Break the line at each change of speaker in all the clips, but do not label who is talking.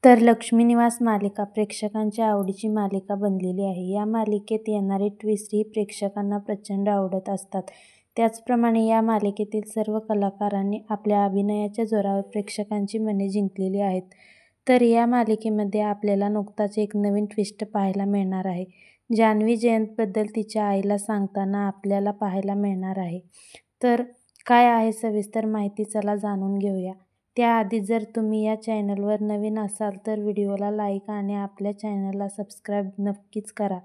तर लक्ष्मी निवास मालिका प्रेक्षकांच्या आवडीची मालिका बनलेली आहे. या मालिकेत येणारे ट्विस्टही प्रेक्षकांना प्रचंड आवडत असतात. त्याचप्रमाणे या मालिकेतील सर्व कलाकारांनी आपल्या अभिनयाच्या जोरावर प्रेक्षकांची मने जिंकलेली आहेत. तर या मालिकेमध्ये आपल्याला नुकताच एक नवीन ट्विस्ट पाहायला मिळणार आहे. जान्हवी जयंतबद्दल तिच्या आईला सांगताना आपल्याला पाहायला मिळणार आहे. तर काय आहे सविस्तर माहिती, चला जाणून घेऊया. त्याआधी जर तुम्ही या चॅनलवर नवीन असाल तर व्हिडिओला लाईक आणि आपल्या चॅनलला सबस्क्राईब नक्कीच करा.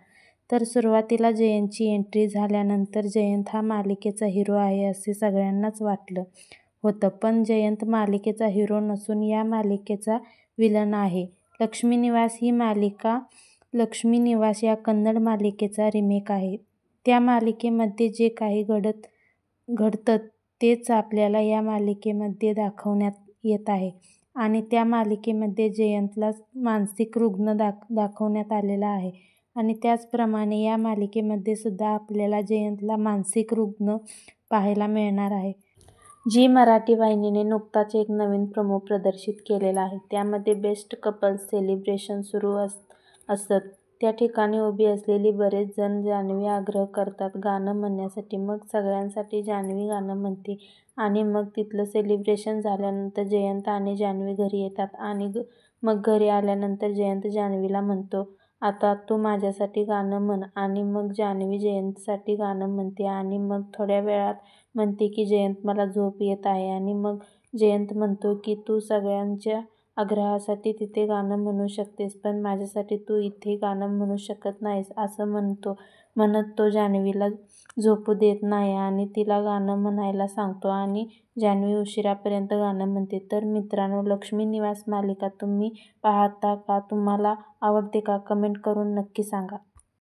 तर सुरुवातीला जयंतची एंट्री झाल्यानंतर जयंत हा मालिकेचा हिरो आहे असे सगळ्यांनाच वाटलं होतं. पण जयंत मालिकेचा हिरो नसून या मालिकेचा विलन आहे. लक्ष्मी निवास ही मालिका लक्ष्मी निवास या कन्नड मालिकेचा रिमेक आहे. त्या मालिकेमध्ये जे काही घडतं तेच आपल्याला या मालिकेमध्ये दाखवण्यात येत आहे. आणि त्या मालिकेमध्ये जयंतला मानसिक रुग्ण दाखवण्यात आलेला आहे. आणि त्याचप्रमाणे या मालिकेमध्ये सुद्धा आपल्याला जयंतला मानसिक रुग्ण पाहायला मिळणार आहे. झी मराठी वाहिनीने नुकताच एक नवीन प्रोमो प्रदर्शित केलेला आहे. त्यामध्ये बेस्ट कपल्स सेलिब्रेशन सुरू असतं त्या ठिकाणी उभी असलेली बरेच जण जान्हवी आग्रह करतात गाणं म्हणण्यासाठी. मग सगळ्यांसाठी जान्हवी गाणं म्हणते आणि मग तिथलं सेलिब्रेशन झाल्यानंतर जयंत आणि जान्हवी घरी येतात आणि मग घरी आल्यानंतर जयंत जान्हवीला म्हणतो, आता तू माझ्यासाठी गाणं म्हण. आणि मग जान्हवी जयंतसाठी गाणं म्हणते आणि मग थोड्या वेळात म्हणते की जयंत मला झोप येत आहे. आणि मग जयंत म्हणतो की तू सगळ्यांच्या आग्रहासाठी तिथे गाणं म्हणू शकतेस, पण माझ्यासाठी तू इथे गाणं म्हणू शकत नाहीस असं म्हणत तो जान्हवीला झोपू देत नाही आणि तिला गाणं म्हणायला सांगतो आणि जान्हवी उशिरापर्यंत गाणं म्हणते. तर मित्रांनो, लक्ष्मी निवास मालिका तुम्ही पाहता का? तुम्हाला आवडते का? कमेंट करून नक्की सांगा.